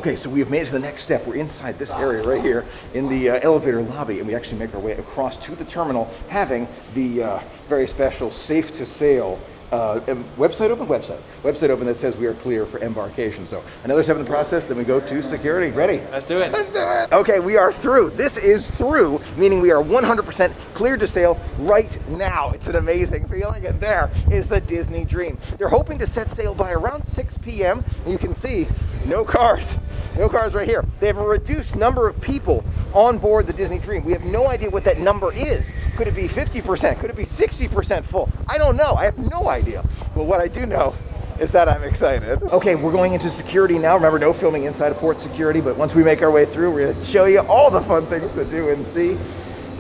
Okay, so we have made it to the next step. We're inside this area right here in the elevator lobby, and we actually make our way across to the terminal, having the very special safe to sail website open that says we are clear for embarkation. So another step in the process, then we go to security. Ready? Let's do it. Let's do it. Okay, we are through. This is through, meaning we are 100% cleared to sail right now. It's an amazing feeling, and there is the Disney Dream. They're hoping to set sail by around 6 p.m. And you can see no cars right here. They have a reduced number of people on board the Disney Dream. We have no idea what that number is. Could it be 50%? Could it be 60% full? I don't know. I have no idea. But what I do know is that I'm excited. Okay, we're going into security now. Remember, no filming inside of port security, but once we make our way through, we're gonna show you all the fun things to do and see.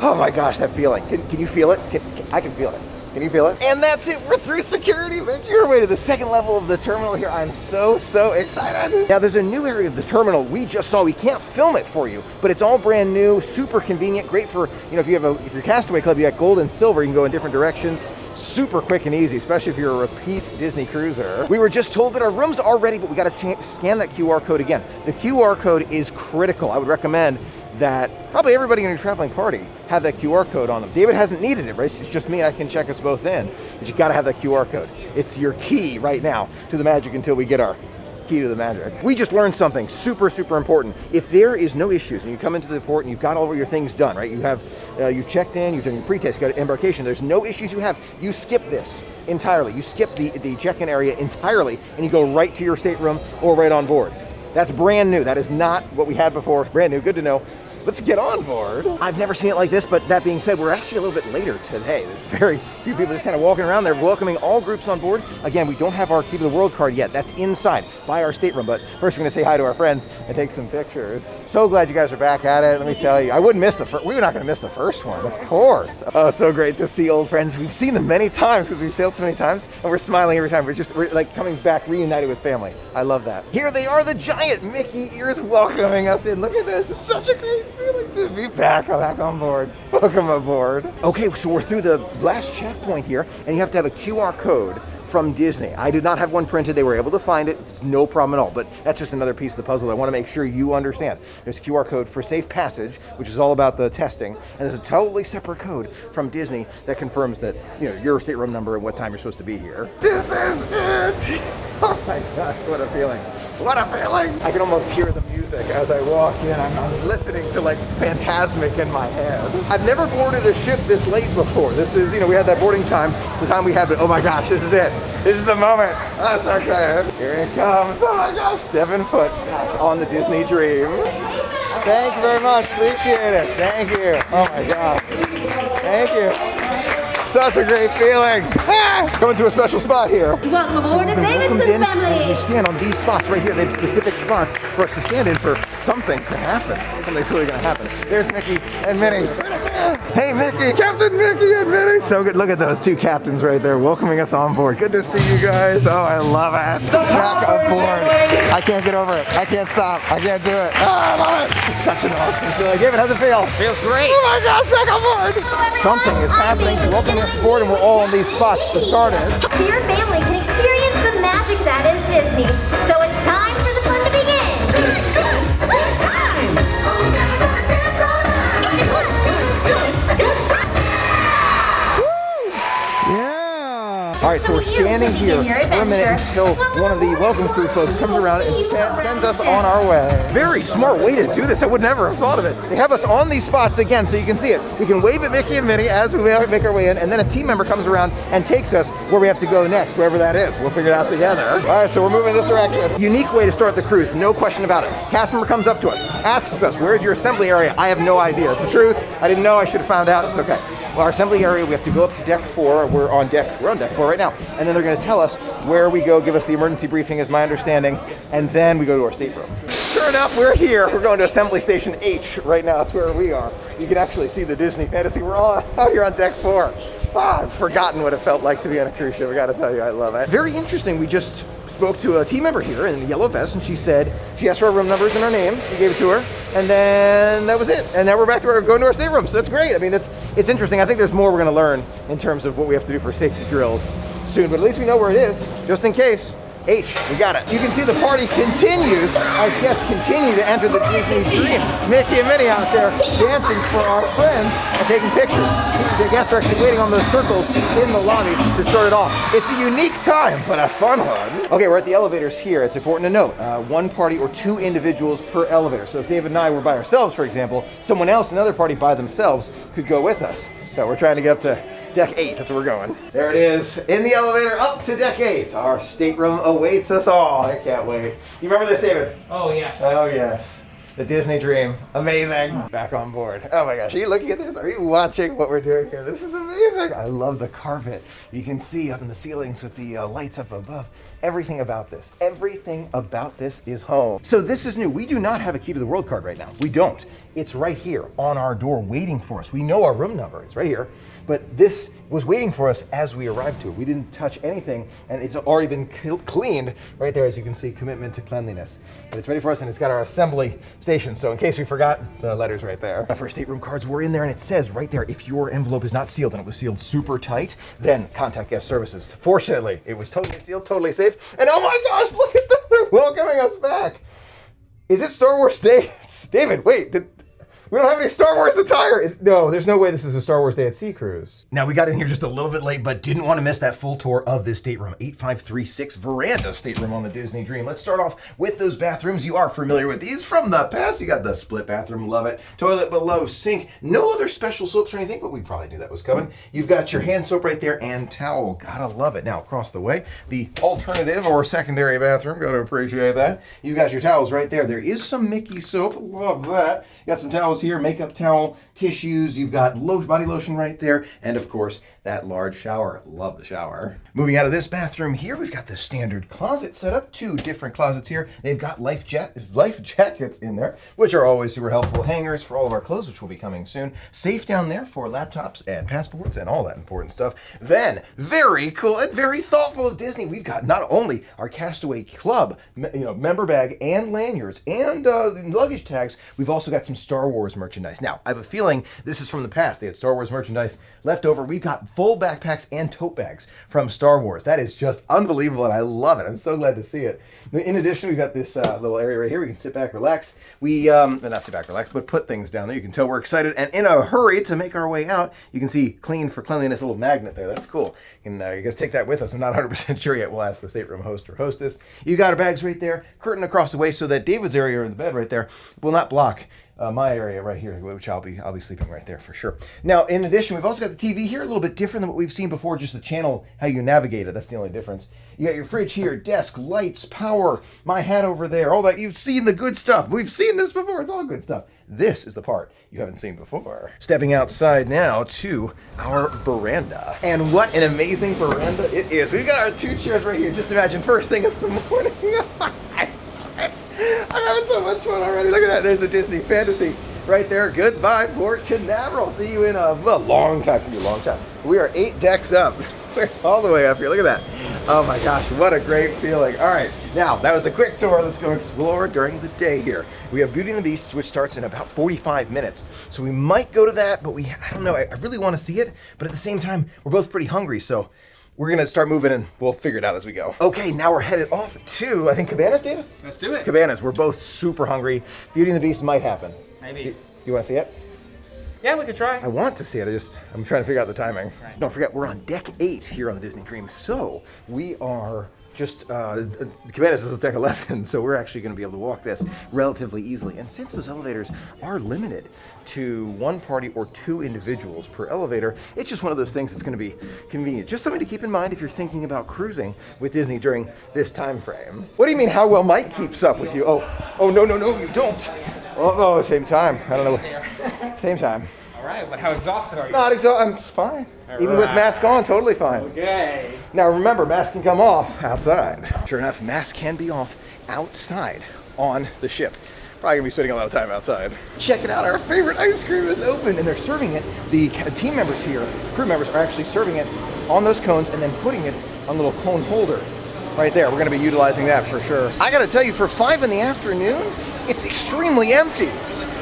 Oh my gosh, that feeling. Can you feel it? I can feel it. Can you feel it? And that's it, we're through security. Make your way to the second level of the terminal here. I'm so excited. Now there's a new area of the terminal we just saw. We can't film it for you, but it's all brand new, super convenient, great for, if you're Castaway Club, you got gold and silver, you can go in different directions. Super quick and easy, especially if you're a repeat Disney cruiser. We were just told that our rooms are ready, but we gotta scan that QR code again. The QR code is critical. I would recommend that probably everybody in your traveling party have that QR code on them. David hasn't needed it, right? It's just me, I can check us both in, but you gotta have that QR code. It's your key right now to the magic until we get our key to the magic. We just learned something super important. If there is no issues and you come into the port and you've got all of your things done, right? You've checked in, you've done your pre-test, you got embarkation, there's no issues you have, you skip this entirely. You skip the check-in area entirely and you go right to your stateroom or right on board. That's brand new. That is not what we had before. Brand new, good to know. Let's get on board. I've never seen it like this, but that being said, we're actually a little bit later today. There's very few people just kind of walking around. They're welcoming all groups on board. Again, we don't have our Key to the World card yet. That's inside by our stateroom, but first we're gonna say hi to our friends and take some pictures. So glad you guys are back at it. Let me tell you, I wouldn't miss we were not gonna miss the first one, of course. Oh, so great to see old friends. We've seen them many times because we've sailed so many times, and we're smiling every time. We're like coming back reunited with family. I love that. Here they are, the giant Mickey ears welcoming us in. Look at this, it's such a great feeling to be back on board. Welcome aboard. Okay, so we're through the last checkpoint here, and you have to have a QR code from Disney. I did not have one printed. They were able to find it. It's no problem at all, but that's just another piece of the puzzle I want to make sure you understand. There's a QR code for safe passage, which is all about the testing, and there's a totally separate code from Disney that confirms that, your stateroom number and what time you're supposed to be here. This is it! Oh my gosh, what a feeling. What a feeling! I can almost hear the music as I walk in. I'm listening to like Fantasmic in my head. I've never boarded a ship this late before. This is, we had that boarding time, the time we had, but oh my gosh, this is it. This is the moment. I'm so excited. Here it comes. Oh my gosh, stepping foot back on the Disney Dream. Thank you very much, appreciate it. Thank you. Oh my gosh. Thank you. Such a great feeling. Coming to a special spot here. Welcome aboard the Davidson family. We stand on these spots right here. They have specific spots for us to stand in for something to happen. Something's really gonna happen. There's Mickey and Minnie. Hey Mickey, Captain Mickey and Minnie. So good, look at those two captains right there welcoming us on board. Good to see you guys. Oh, I love it. Back aboard. I can't get over it. I can't stop. I can't do it. Oh, I love it. It's such an awesome feeling. David, how's it feel? Feels great. Oh my gosh, back on board. Something is happening to welcome us aboard, and we're all on these spots to start it. So your family can experience the magic that is Disney. So it's time for the fun to begin. A good time. Dance all night. A good time. Yeah. All right, so we're standing here for a minute until one of the welcome crew folks comes around and sends us on our way. Very smart way to do this. I would never have thought of it. They have us on these spots again so you can see it. We can wave at Mickey and Minnie as we make our way in, and then a team member comes around and takes us where we have to go next, wherever that is. We'll figure it out together. All right, so we're moving this direction. Unique way to start the cruise, no question about it. Cast member comes up to us, asks us, where's your assembly area? I have no idea. It's the truth. I didn't know. I should have found out. It's okay. Well, our assembly area, we have to go up to deck 4. We're on deck 4 right now. And then they're going to tell us where we go, give us the emergency briefing is my understanding, and then we go to our stateroom. Sure enough, we're here. We're going to Assembly Station H right now. That's where we are. You can actually see the Disney Fantasy. We're all out here on deck 4. I've forgotten what it felt like to be on a cruise ship. I gotta tell you, I love it. Very interesting. We just spoke to a team member here in the yellow vest, and she asked for our room numbers and our names. We gave it to her, and then that was it. And now we're back to going to our stateroom. So that's great. I mean, it's interesting. I think there's more we're gonna learn in terms of what we have to do for safety drills soon, but at least we know where it is, just in case. H, we got it. You can see the party continues as guests continue to enter the Disney Dream. Mickey and Minnie out there dancing for our friends and taking pictures. The guests are actually waiting on those circles in the lobby to start it off. It's a unique time, but a fun one. Okay, we're at the elevators here. It's important to note, one party or 2 individuals per elevator. So if David and I were by ourselves, for example, someone else, another party by themselves, could go with us. So we're trying to get up to deck 8, that's where we're going. There it is, in the elevator up to deck 8. Our stateroom awaits us all. I can't wait. You remember this, David? Oh, yes. Oh, yes. The Disney Dream. Amazing. Back on board. Oh my gosh, are you looking at this? Are you watching what we're doing here? This is amazing. I love the carpet. You can see up in the ceilings with the lights up above. Everything about this is home. So this is new. We do not have a key to the world card right now. We don't. It's right here on our door waiting for us. We know our room number. It's right here. But this was waiting for us as we arrived to it. We didn't touch anything, and it's already been cleaned right there, as you can see, commitment to cleanliness. But it's ready for us, and it's got our assembly station. So in case we forgot, the letter's right there. The first stateroom cards were in there, and it says right there, if your envelope is not sealed and it was sealed super tight, then contact guest services. Fortunately, it was totally sealed, totally safe. And oh my gosh, look at them, they're welcoming us back. Is it Star Wars Day? David, wait, we don't have any Star Wars attire. No, there's no way this is a Star Wars Day at Sea Cruise. Now, we got in here just a little bit late, but didn't want to miss that full tour of this stateroom. 8536 veranda stateroom on the Disney Dream. Let's start off with those bathrooms. You are familiar with these from the past. You got the split bathroom, love it. Toilet below, sink. No other special soaps or anything, but we probably knew that was coming. You've got your hand soap right there and towel. Gotta love it. Now, across the way, the alternative or secondary bathroom. Gotta appreciate that. You've got your towels right there. There is some Mickey soap. Love that. You got some towels here, makeup towel, tissues, you've got body lotion right there, and of course, that large shower. Love the shower. Moving out of this bathroom here, we've got the standard closet set up. 2 different closets here. They've got life jackets in there, which are always super helpful. Hangers for all of our clothes, which will be coming soon. Safe down there for laptops and passports and all that important stuff. Then, very cool and very thoughtful of Disney, we've got not only our Castaway Club, member bag and lanyards and luggage tags, we've also got some Star Wars merchandise. Now, I have a feeling this is from the past. They had Star Wars merchandise left over. We've got full backpacks and tote bags from Star Wars. That is just unbelievable, and I love it. I'm so glad to see it. In addition, we've got this little area right here. We can sit back, relax. We, not sit back, relax, but put things down there. You can tell we're excited and in a hurry to make our way out. You can see clean for cleanliness, a little magnet there. That's cool. And you guys take that with us. I'm not 100% sure yet. We'll ask the stateroom host or hostess. You got our bags right there, curtain across the way so that David's area in the bed right there will not block my area right here, which I'll be sleeping right there for sure. Now, in addition, we've also got the TV here, a little bit different than what we've seen before, just the channel, how you navigate it. That's the only difference. You got your fridge here, desk, lights, power, my hat over there, all that. You've seen the good stuff. We've seen this before. It's all good stuff. This is the part you haven't seen before. Stepping outside now to our veranda. And what an amazing veranda it is. We've got our 2 chairs right here. Just imagine first thing in the morning. I'm having so much fun already. Look at that. There's the Disney Fantasy right there. Goodbye, Port Canaveral. See you in a long time. It's gonna be a long time. We are 8 decks up. We're all the way up here. Look at that. Oh my gosh, what a great feeling. All right, now that was a quick tour. Let's go explore during the day here. We have Beauty and the Beast, which starts in about 45 minutes. So we might go to that, but I don't know. I really want to see it, but at the same time, we're both pretty hungry, so we're going to start moving and we'll figure it out as we go. Okay, now we're headed off to, I think, Cabanas, David? Let's do it. Cabanas. We're both super hungry. Beauty and the Beast might happen. Maybe. Do you want to see it? Yeah, we could try. I want to see it. I'm trying to figure out the timing. Right. Don't forget, we're on deck 8 here on the Disney Dream. So we are just, Cabanas is deck 11, so we're actually going to be able to walk this relatively easily. And since those elevators are limited to 1 party or 2 individuals per elevator, it's just one of those things that's going to be convenient. Just something to keep in mind if you're thinking about cruising with Disney during this time frame. What do you mean how well Mike keeps up with you? Oh, no, you don't. Oh, same time. I don't know. Same time. All right, but how exhausted are you? Not exhausted. I'm fine. Even with mask on, totally fine. Okay. Now remember, mask can come off outside. Sure enough, mask can be off outside on the ship. Probably gonna be spending a lot of time outside. Check it out, our favorite ice cream is open and they're serving it. The team members here, crew members, are actually serving it on those cones and then putting it on a little cone holder right there. We're gonna be utilizing that for sure. I gotta tell you, for 5 in the afternoon, it's extremely empty.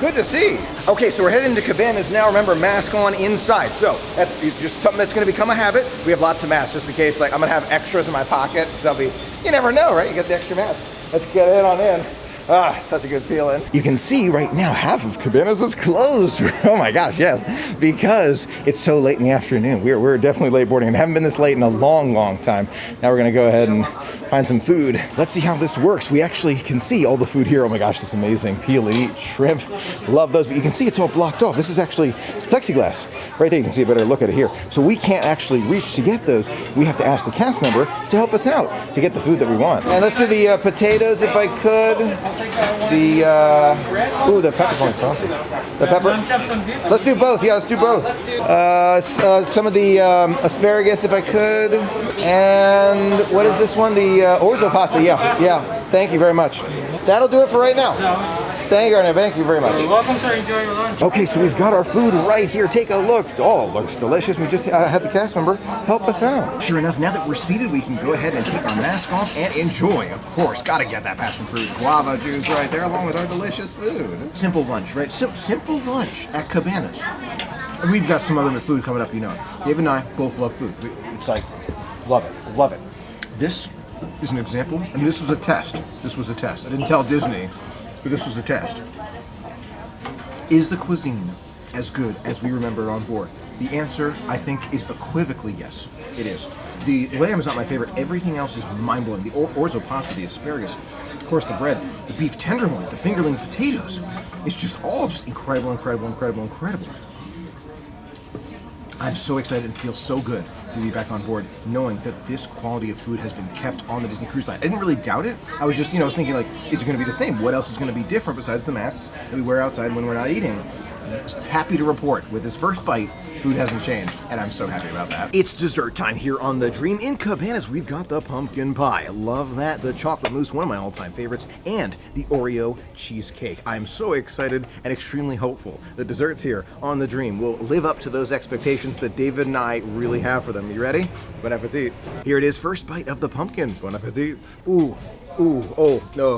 Good to see. Okay, so we're heading into cabanas now. Remember, mask on inside. So that's just something that's going to become a habit. We have lots of masks just in case. Like I'm going to have extras in my pocket. So I'll be, you never know, right? You get the extra mask. Let's get it on in. Ah, such a good feeling. You can see right now half of Cabanas is closed. Oh my gosh, yes, because it's so late in the afternoon. We're definitely late boarding and haven't been this late in a long, long time. Now we're gonna go ahead and find some food. Let's see how this works. We actually can see all the food here. Oh my gosh, that's amazing. Peel and eat, shrimp, love those. But you can see it's all blocked off. This is actually, it's plexiglass. Right there, you can see a better look at it here. So we can't actually reach to get those. We have to ask the cast member to help us out to get the food that we want. And let's do the potatoes if I could. The peppercorns, huh? The pepper? Let's do both. Yeah, let's do both. Some of the asparagus, if I could. And what is this one? The orzo pasta. Yeah. Thank you very much. That'll do it for right now. Thank you, Arne. Thank you very much. You're welcome, sir. Enjoy your lunch. Okay, so we've got our food right here. Take a look. Oh, it looks delicious. We just had the cast member help us out. Sure enough, now that we're seated, we can go ahead and take our mask off and enjoy. Of course, gotta get that passion fruit guava juice right there, along with our delicious food. Simple lunch, right? Simple lunch at Cabanas. And we've got some other food coming up, you know. Dave and I both love food. It's like, love it. This is an example, and this was a test. I didn't tell Disney, but this was a test. Is the cuisine as good as we remember on board? The answer, I think, is equivocally yes. It is. The lamb is not my favorite. Everything else is mind-blowing. The orzo pasta, the asparagus, of course the bread, the beef tenderloin, the fingerling potatoes. It's just all just incredible. I'm so excited and feel so good to be back on board, knowing that this quality of food has been kept on the Disney Cruise Line. I didn't really doubt it. I was just, I was thinking like, is it going to be the same? What else is going to be different besides the masks that we wear outside when we're not eating? Just happy to report, with this first bite, food hasn't changed, and I'm so happy about that. It's dessert time here on The Dream. In Cabanas, we've got the pumpkin pie. I love that. The chocolate mousse, one of my all-time favorites, and the Oreo cheesecake. I'm so excited and extremely hopeful that desserts here on The Dream will live up to those expectations that David and I really have for them. You ready? Bon appetit. Here it is, first bite of the pumpkin. Bon appetit. Oh, no.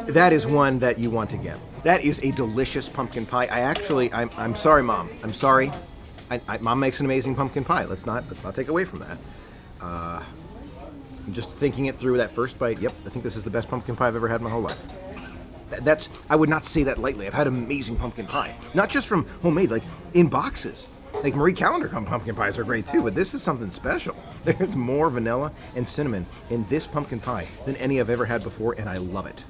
That is one that you want to get. That is a delicious pumpkin pie. I'm sorry, Mom. I'm sorry. Mom makes an amazing pumpkin pie. Let's not take away from that. I'm just thinking it through, that first bite. Yep, I think this is the best pumpkin pie I've ever had in my whole life. I would not say that lightly. I've had amazing pumpkin pie. Not just from homemade, like in boxes. Like Marie Callender pumpkin pies are great too, but this is something special. There's more vanilla and cinnamon in this pumpkin pie than any I've ever had before, and I love it.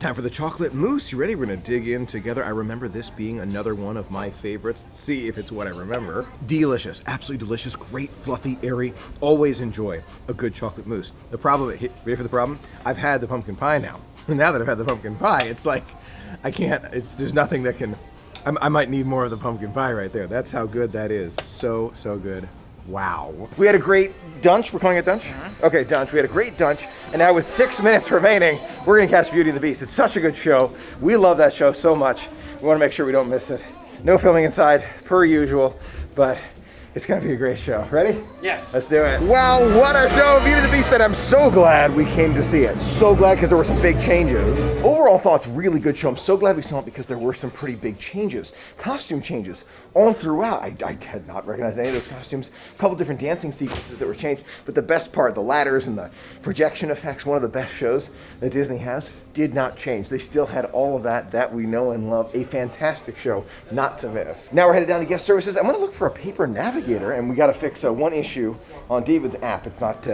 Time for the chocolate mousse. You ready? We're gonna dig in together. I remember this being another one of my favorites. Let's see if it's what I remember. Delicious, absolutely delicious, great, fluffy, airy. Always enjoy a good chocolate mousse. The problem, ready for the problem? I've had the pumpkin pie now. So now that I've had the pumpkin pie, it's like, there's nothing that can, I might need more of the pumpkin pie right there. That's how good that is. So good. Wow. We had a great dunch. We're calling it dunch? Mm-hmm. Okay, dunch. We had a great dunch. And now with 6 minutes remaining, we're going to catch Beauty and the Beast. It's such a good show. We love that show so much. We want to make sure we don't miss it. No filming inside, per usual, but it's going to be a great show. Ready? Yes. Let's do it. Wow, what a show, Beauty and the Beast, that I'm so glad we came to see it. So glad, because there were some big changes. Overall thoughts, really good show. I'm so glad we saw it because there were some pretty big changes. Costume changes all throughout. I did not recognize any of those costumes. A couple different dancing sequences that were changed, but the best part, the ladders and the projection effects, one of the best shows that Disney has, did not change. They still had all of that we know and love. A fantastic show, not to miss. Now we're headed down to guest services. I'm going to look for a paper navigator, and we got to fix one issue on David's app. It's not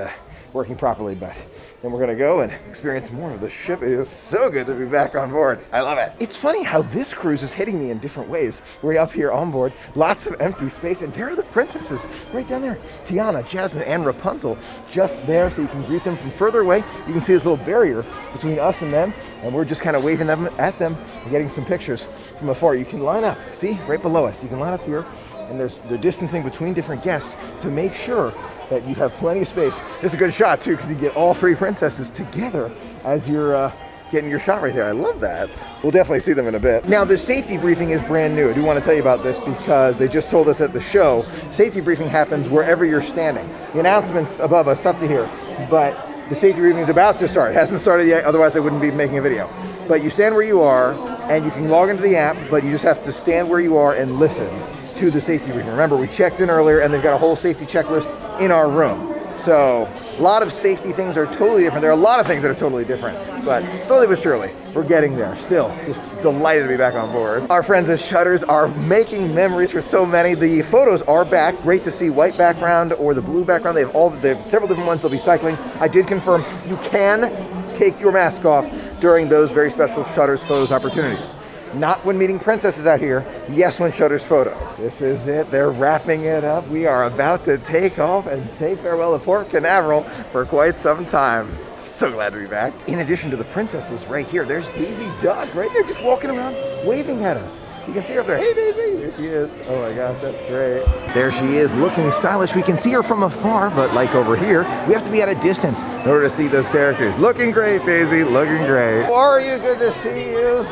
working properly, but then we're going to go and experience more of the ship. It is so good to be back on board. I love it. It's funny how this cruise is hitting me in different ways. We're up here on board, lots of empty space, and there are the princesses right down there. Tiana, Jasmine, and Rapunzel just there, so you can greet them from further away. You can see this little barrier between us and them, and we're just kind of waving them at them and getting some pictures from afar. You can line up, see, right below us. You can line up here, and they're distancing between different guests to make sure that you have plenty of space. This is a good shot too, because you get all three princesses together as you're getting your shot right there. I love that. We'll definitely see them in a bit. Now, the safety briefing is brand new. I do want to tell you about this because they just told us at the show, safety briefing happens wherever you're standing. The announcements above us, tough to hear, but the safety briefing is about to start. It hasn't started yet, otherwise I wouldn't be making a video. But you stand where you are, and you can log into the app, but you just have to stand where you are and listen to the safety briefing. Remember, we checked in earlier, and they've got a whole safety checklist in our room. So a lot of safety things are totally different. There are a lot of things that are totally different, but slowly but surely, we're getting there. Still, just delighted to be back on board. Our friends at Shutters are making memories for so many. The photos are back. Great to see white background or the blue background. They have several different ones they'll be cycling. I did confirm you can take your mask off during those very special Shutters photos opportunities. Not when meeting princesses out here, yes when Shutters photo. This is it, they're wrapping it up. We are about to take off and say farewell to Port Canaveral for quite some time. So glad to be back. In addition to the princesses right here, there's Daisy Duck right there just walking around waving at us. You can see her up there. Hey Daisy, there she is. Oh my gosh, that's great. There she is looking stylish. We can see her from afar, but like over here, we have to be at a distance in order to see those characters. Looking great, Daisy, looking great. How are you? Good to see you.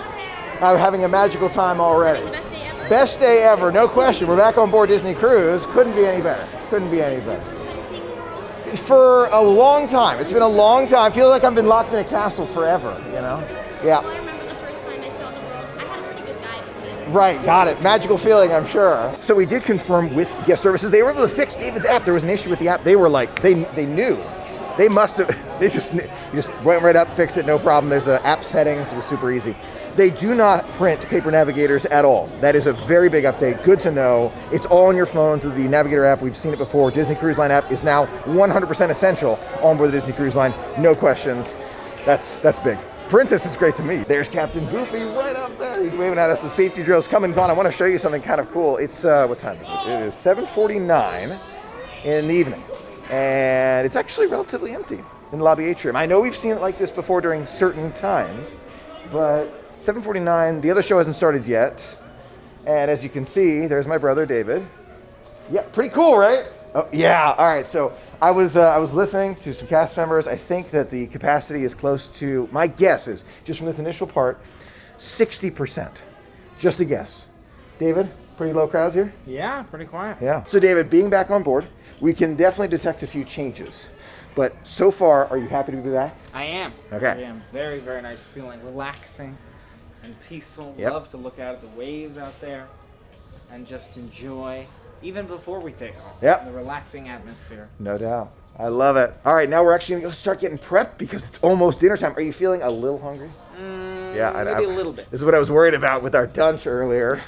I'm having a magical time already. Best day ever. Best day ever, no question. We're back on board Disney Cruise. Couldn't be any better. Couldn't be any better. For a long time. It's been a long time. I feel like I've been locked in a castle forever, you know? Yeah. I remember the first time I saw the world. I had a pretty good guide for it. Right, got it. Magical feeling, I'm sure. So we did confirm with guest services. They were able to fix David's app. There was an issue with the app. They were like, they knew. They must have, you just went right up, fixed it, no problem. There's an app settings, it was super easy. They do not print paper navigators at all. That is a very big update, good to know. It's all on your phone through the Navigator app. We've seen it before. Disney Cruise Line app is now 100% essential on board the Disney Cruise Line, no questions. That's big. Princess is great to me. There's Captain Goofy right up there. He's waving at us. The safety drill's come and gone. I want to show you something kind of cool. It's, what time is it? It is 7:49 in the evening. And it's actually relatively empty in the lobby atrium. I know we've seen it like this before during certain times, but 7:49, the other show hasn't started yet. And as you can see, there's my brother, David. Yeah, pretty cool, right? Oh, yeah, all right, so I was listening to some cast members. I think that the capacity is close to, my guess is, just from this initial part, 60%. Just a guess. David, pretty low crowds here? Yeah, pretty quiet. Yeah. So David, being back on board, we can definitely detect a few changes. But so far, are you happy to be back? I am. Okay. I am. Very, very nice feeling. Relaxing and peaceful. Yep. Love to look out at the waves out there and just enjoy, even before we take off, Yep. the relaxing atmosphere. No doubt. I love it. All right, now we're actually going to start getting prepped because it's almost dinner time. Are you feeling a little hungry? Yeah, maybe a little bit. This is what I was worried about with our lunch earlier.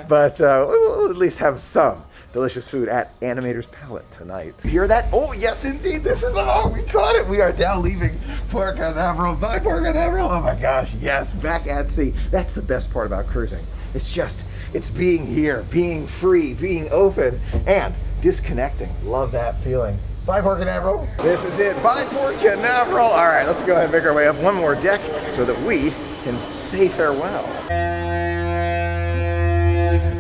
But we'll at least have some delicious food at Animators Palette tonight. You hear that? Oh, yes, indeed. This is the moment. We caught it. We are now leaving Port Canaveral. Bye, Port Canaveral. Oh, my gosh. Yes, back at sea. That's the best part about cruising. It's being here, being free, being open, and disconnecting. Love that feeling. Bye, Port Canaveral. This is it. Bye, Port Canaveral. All right, let's go ahead and make our way up one more deck so that we can say farewell.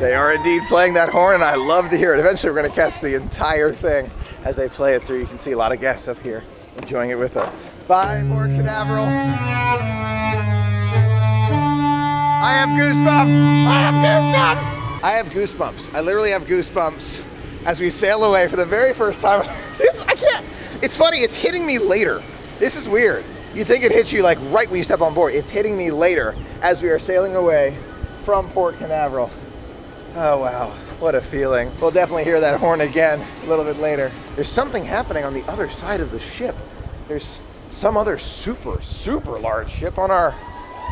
They are indeed playing that horn, and I love to hear it. Eventually, we're going to catch the entire thing as they play it through. You can see a lot of guests up here enjoying it with us. Bye, Port Canaveral. I have goosebumps. I have goosebumps. I have goosebumps. I literally have goosebumps as we sail away for the very first time. I can't. It's funny. It's hitting me later. This is weird. You think it hits you like right when you step on board. It's hitting me later as we are sailing away from Port Canaveral. Oh, wow. What a feeling. We'll definitely hear that horn again a little bit later. There's something happening on the other side of the ship. There's some other super, super large ship on our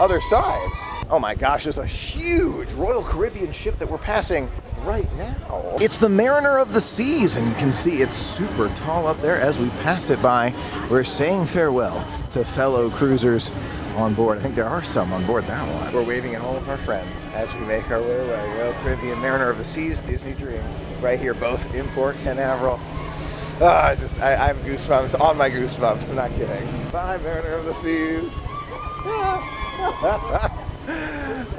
other side. Oh my gosh, there's a huge Royal Caribbean ship that we're passing right now. It's the Mariner of the Seas, and you can see it's super tall up there as we pass it by. We're saying farewell to fellow cruisers on board. I think there are some on board that one. We're waving at all of our friends as we make our way away. Royal Caribbean, Mariner of the Seas, Disney Dream, right here, both in Port Canaveral. I have goosebumps on my goosebumps, I'm not kidding. Bye, Mariner of the Seas.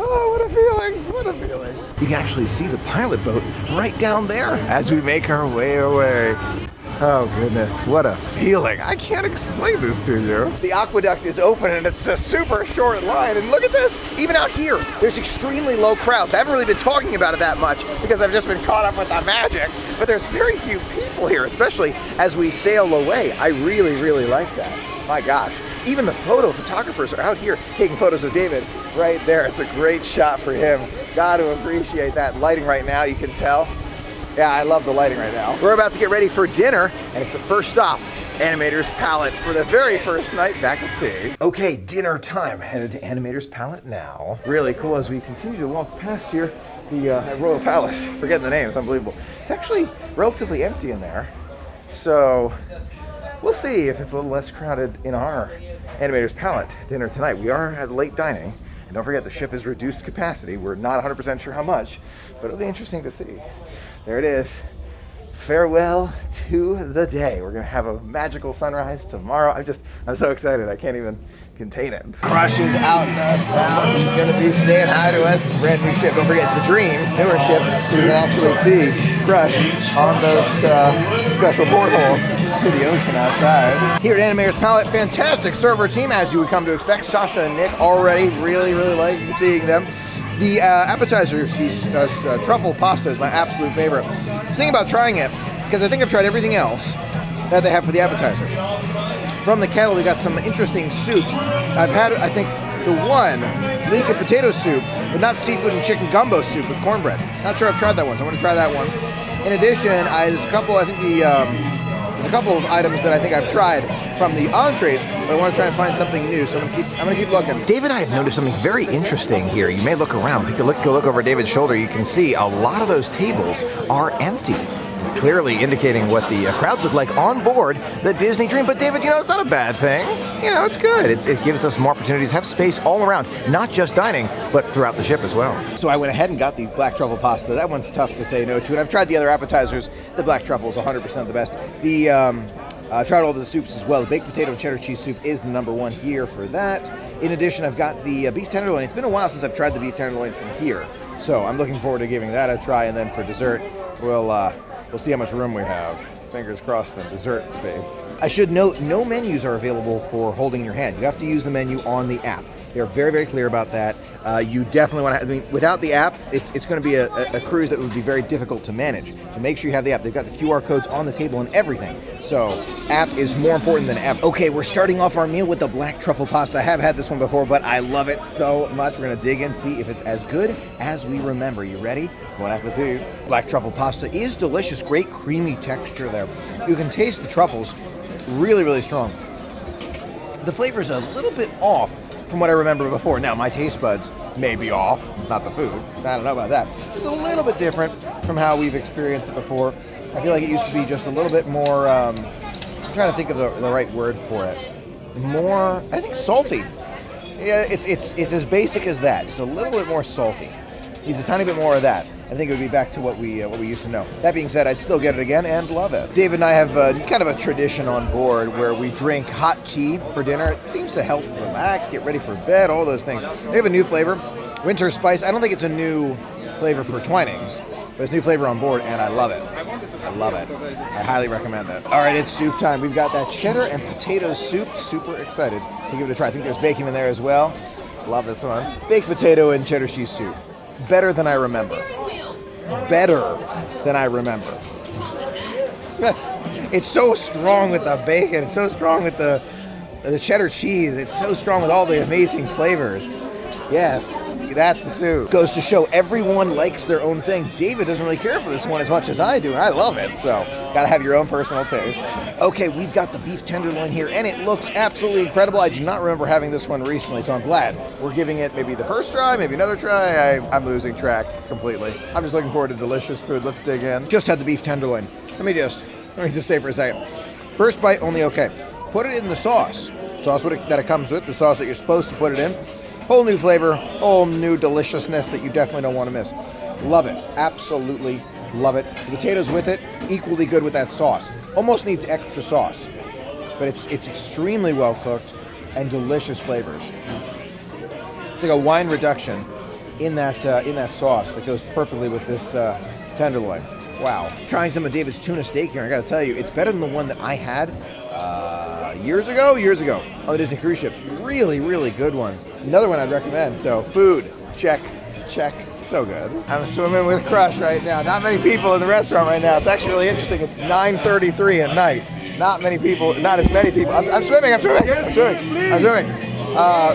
Oh, what a feeling, what a feeling. You can actually see the pilot boat right down there as we make our way away. Oh goodness, what a feeling. I can't explain this to you. The aqueduct is open and it's a super short line, and look at this, even out here, there's extremely low crowds. I haven't really been talking about it that much because I've just been caught up with the magic, but there's very few people here, especially as we sail away. I really, really like that. My gosh. Even the photo photographers are out here taking photos of David right there. It's a great shot for him. Got to appreciate that lighting right now, you can tell. Yeah, I love the lighting right now. We're about to get ready for dinner, and it's the first stop, Animators Palette, for the very first night back at sea. Okay, dinner time. Headed to Animators Palette now. Really cool as we continue to walk past here, the Royal Palace. Forgetting the name, it's unbelievable. It's actually relatively empty in there, so we'll see if it's a little less crowded in our Animators Palette dinner tonight. We are at late dining, and don't forget the ship is reduced capacity. We're not 100% sure how much, but it'll be interesting to see. There it is. Farewell to the day. We're gonna have a magical sunrise tomorrow. I'm so excited. I can't even contain it. Crush is out and about. He's gonna be saying hi to us. It's a brand new ship. Don't forget, it's the Dream. It's a newer ship, so you can actually see Crush on those special portholes to the ocean outside. Here at Animators Palette, fantastic server team, as you would come to expect. Sasha and Nick already really like seeing them. The appetizers, these truffle pasta is my absolute favorite. I was thinking about trying it because I think I've tried everything else that they have for the appetizer. From the kettle, they got some interesting soups. I've had, I think, the one leek and potato soup, but not seafood and chicken gumbo soup with cornbread. Not sure I've tried that one, so I want to try that one. In addition, there's a couple, there's a couple of items that I think I've tried from the entrees, but I want to try and find something new, so I'm gonna keep looking. Dave and I have noticed something very interesting here. You may look around. If you look over David's shoulder, you can see a lot of those tables are empty, clearly indicating what the crowds look like on board the Disney Dream. But David, it's not a bad thing. It's good. It gives us more opportunities to have space all around, not just dining, but throughout the ship as well. So I went ahead and got the black truffle pasta. That one's tough to say no to. And I've tried the other appetizers. The black truffle is 100% the best. I've tried all the soups as well. The baked potato and cheddar cheese soup is the number one here for that. In addition, I've got the beef tenderloin. It's been a while since I've tried the beef tenderloin from here, so I'm looking forward to giving that a try. And then for dessert, we'll see how much room we have. Fingers crossed in dessert space. I should note, no menus are available for holding in your hand. You have to use the menu on the app. They're very clear about that. You definitely want to, without the app, it's going to be a cruise that would be very difficult to manage. So make sure you have the app. They've got the QR codes on the table and everything. So app is more important than ever. Okay, we're starting off our meal with the black truffle pasta. I have had this one before, but I love it so much. We're going to dig in, see if it's as good as we remember. You ready? Bon appetit. Black truffle pasta is delicious. Great creamy texture there. You can taste the truffles really strong. The flavor's a little bit off from what I remember before. Now, my taste buds may be off, not the food. I don't know about that. It's a little bit different from how we've experienced it before. I feel like it used to be just a little bit more, I'm trying to think of the right word for it. More, I think, salty. Yeah, it's as basic as that. It's a little bit more salty. Needs a tiny bit more of that. I think it would be back to what we used to know. That being said, I'd still get it again and love it. Dave and I have kind of a tradition on board where we drink hot tea for dinner. It seems to help relax, get ready for bed, all those things. They have a new flavor, winter spice. I don't think it's a new flavor for Twinings, but it's new flavor on board, and I love it. I love it. I highly recommend it. All right, it's soup time. We've got that cheddar and potato soup. Super excited to give it a try. I think there's bacon in there as well. Love this one. Baked potato and cheddar cheese soup. Better than I remember. Better than I remember. It's so strong with the bacon. It's so strong with the cheddar cheese. It's so strong with all the amazing flavors. Yes, that's the soup. Goes to show everyone likes their own thing. David doesn't really care for this one as much as I do. I love it, so gotta have your own personal taste. Okay, we've got the beef tenderloin here, and it looks absolutely incredible. I do not remember having this one recently, so I'm glad we're giving it maybe the first try, maybe another try. I'm losing track completely. I'm just looking forward to delicious food. Let's dig in. Just had the beef tenderloin. Let me just say for a second. First bite, only okay. Put it in the sauce. That it comes with, the sauce that you're supposed to put it in. Whole new flavor, whole new deliciousness that you definitely don't want to miss. Love it. Absolutely love it. The potatoes with it, equally good with that sauce. Almost needs extra sauce, but it's extremely well cooked and delicious flavors. It's like a wine reduction in that sauce that goes perfectly with this tenderloin. Wow. Trying some of David's tuna steak here, I gotta tell you, it's better than the one that I had years ago on the Disney cruise ship. Really good one. Another one I'd recommend. So food, check, so good. I'm swimming with Crush right now. Not many people in the restaurant right now. It's actually really interesting. It's 9:33 at night. not many people, not as many people. I'm swimming.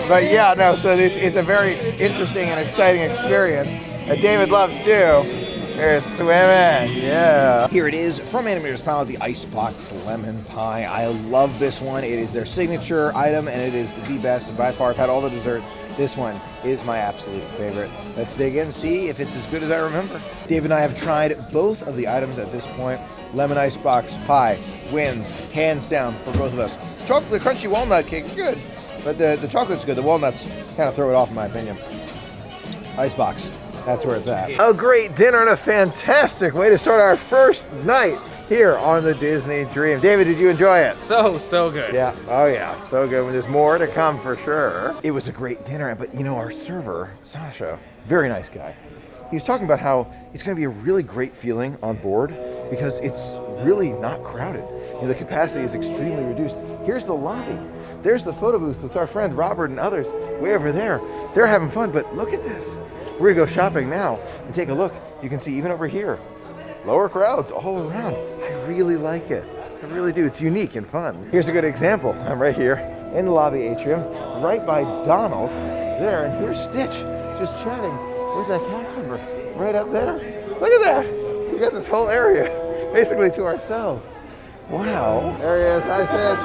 But yeah, no, so it's a very interesting and exciting experience that David loves too. There's swimming, yeah. Here it is from Animators Palette, the Icebox Lemon Pie. I love this one. It is their signature item, and it is the best. And by far, I've had all the desserts. This one is my absolute favorite. Let's dig in, see if it's as good as I remember. Dave and I have tried both of the items at this point. Lemon Icebox Pie wins, hands down, for both of us. The crunchy walnut cake is good, but the chocolate's good. The walnuts kind of throw it off, in my opinion. Icebox. That's where it's at. A great dinner and a fantastic way to start our first night here on the Disney Dream. David, did you enjoy it? So good. Yeah, oh yeah, so good. There's more to come for sure. It was a great dinner, but you know, our server, Sasha, very nice guy. He was talking about how it's going to be a really great feeling on board because it's really not crowded. You know, the capacity is extremely reduced. Here's the lobby. There's the photo booth with our friend Robert and others way over there. They're having fun, but look at this. We're gonna go shopping now and take a look. You can see even over here, lower crowds all around. I really like it. I really do. It's unique and fun. Here's a good example. I'm right here in the lobby atrium, right by Donald there, and here's Stitch just chatting with that cast member right up there. Look at that. We got this whole area basically to ourselves. Wow. There he is. Hi, Stitch.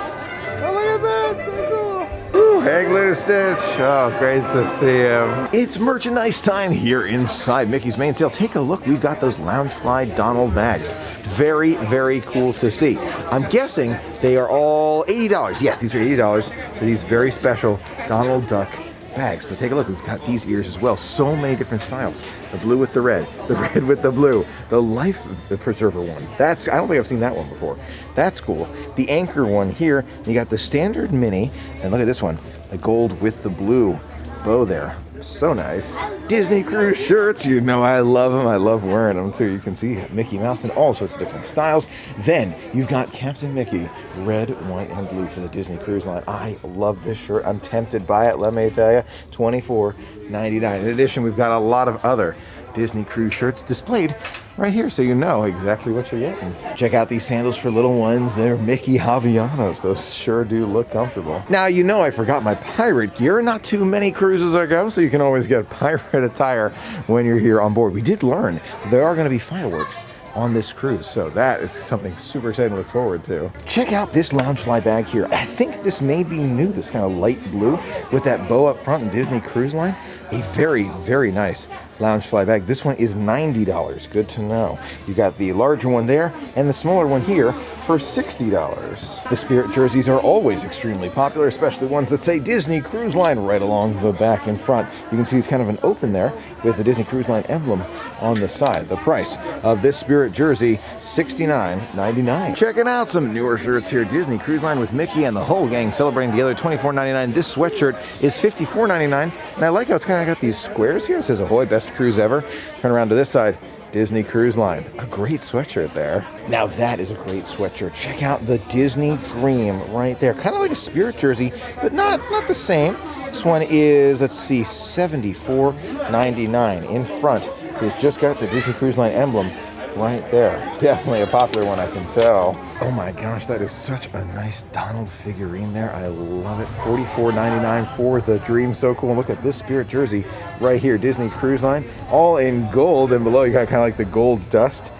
Oh, look at that. So cool. Ooh, hang loose, Stitch. Oh, great to see him. It's merchandise time here inside Mickey's Main Sale. Take a look. We've got those Loungefly Donald bags. Very, very cool to see. I'm guessing they are all $80. Yes, these are $80 for these very special Donald Duck bags. But take a look. We've got these ears as well. So many different styles. The blue with the red with the blue, the life preserver one. I don't think I've seen that one before. That's cool. The anchor one here. You got the standard mini, and look at this one, the gold with the blue bow there. So nice. Disney Cruise shirts, you know I love them. I love wearing them too. You can see Mickey Mouse in all sorts of different styles. Then you've got Captain Mickey, red, white, and blue for the Disney Cruise Line. I love this shirt. I'm tempted by it, let me tell you. $24.99. In addition, we've got a lot of other Disney Cruise shirts displayed right here so you know exactly what you're getting. Check out these sandals for little ones. They're Mickey Havianos. Those sure do look comfortable. Now, you know I forgot my pirate gear. Not too many cruises ago, so you can always get pirate attire when you're here on board. We did learn there are going to be fireworks on this cruise, so that is something super exciting to look forward to. Check out this Loungefly bag here. I think this may be new, this kind of light blue with that bow up front in Disney Cruise Line. A very, very nice Loungefly bag. This one is $90. Good to know. You got the larger one there and the smaller one here for $60. The Spirit jerseys are always extremely popular, especially ones that say Disney Cruise Line right along the back and front. You can see it's kind of an open there with the Disney Cruise Line emblem on the side. The price of this Spirit jersey, $69.99. Checking out some newer shirts here. Disney Cruise Line with Mickey and the whole gang celebrating together, $24.99. This sweatshirt is $54.99. And I like how it's kind of got these squares here. It says Ahoy, best cruise ever. Turn around to this side. Disney Cruise Line. A great sweatshirt there. Now that is a great sweatshirt. Check out the Disney Dream right there. Kind of like a Spirit jersey, but not the same. This one is, let's see, $74.99 in front. So it's just got the Disney Cruise Line emblem right there. Definitely a popular one, I can tell. Oh my gosh, that is such a nice Donald figurine there. I love it. $44.99 for the Dream. So cool. And look at this Spirit jersey right here. Disney Cruise Line, all in gold. And below you got kind of like the gold dust.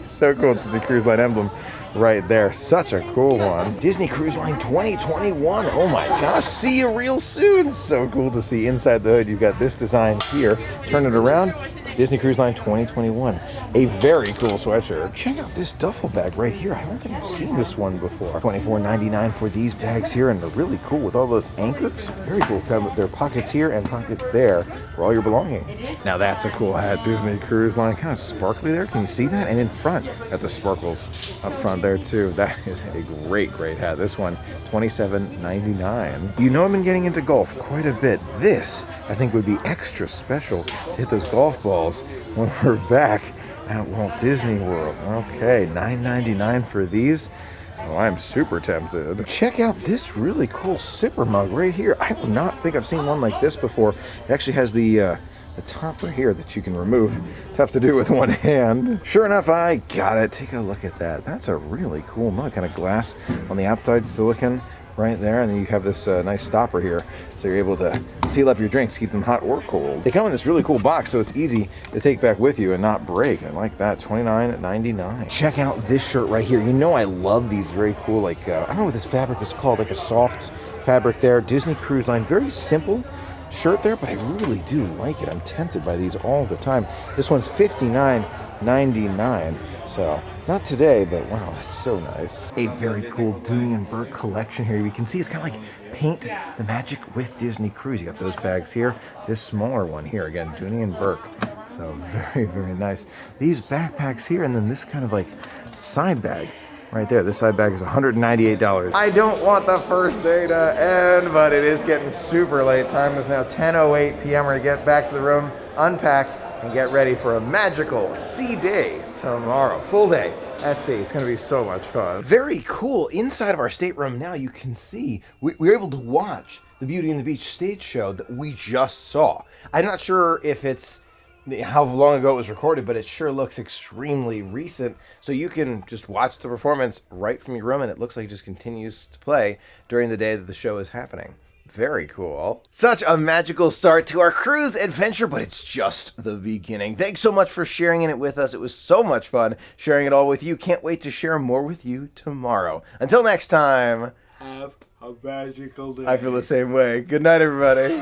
So cool. Disney Cruise Line emblem right there. Such a cool one. Disney Cruise Line 2021. Oh my gosh. See you real soon. So cool to see inside the hood. You've got this design here. Turn it around. Disney Cruise Line 2021. A very cool sweatshirt. Check out this duffel bag right here. I don't think I've seen this one before. $24.99 for these bags here, and they're really cool with all those anchors. Very cool. There are pockets here and pockets there for all your belongings. Now that's a cool hat. Disney Cruise Line. Kind of sparkly there. Can you see that? And in front, got the sparkles up front there too. That is a great, great hat. This one, $27.99. You know I've been getting into golf quite a bit. This, I think, would be extra special to hit those golf balls when we're back at Walt Disney World. Okay, $9.99 for these. Oh, I'm super tempted. Check out this really cool sipper mug right here. I do not think I've seen one like this before. It actually has the the topper here that you can remove. Tough to do with one hand. Sure enough, I got it. Take a look at that. That's a really cool mug. Kind of glass on the outside, silicone right there, and then you have this nice stopper here, so you're able to seal up your drinks, keep them hot or cold. They come in this really cool box, so it's easy to take back with you and not break. I like that. $29.99. Check out this shirt right here. You know I love these very cool, like, I don't know what this fabric is called, like a soft fabric there. Disney Cruise Line. Very simple shirt there, but I really do like it. I'm tempted by these all the time. This one's $59.99, so not today, but wow, that's so nice. A very cool Dooney and Burke collection here. You can see it's kind of like Paint the Magic with Disney Cruise. You got those bags here. This smaller one here, again, Dooney and Burke. So very, very nice. These backpacks here, and then this kind of like side bag right there. This side bag is $198. I don't want the first day to end, but it is getting super late. Time is now 10:08 p.m. We're gonna get back to the room, unpack, and get ready for a magical sea day tomorrow. Full day at sea. It's going to be so much fun. Very cool. Inside of our stateroom now, you can see we were able to watch the Beauty and the Beast stage show that we just saw. I'm not sure if it's how long ago it was recorded, but it sure looks extremely recent. So you can just watch the performance right from your room, and it looks like it just continues to play during the day that the show is happening. Very cool. Such a magical start to our cruise adventure, but it's just the beginning. Thanks so much for sharing it with us. It was so much fun sharing it all with you. Can't wait to share more with you tomorrow. Until next time, Have a magical day. I feel the same way. Good night, everybody.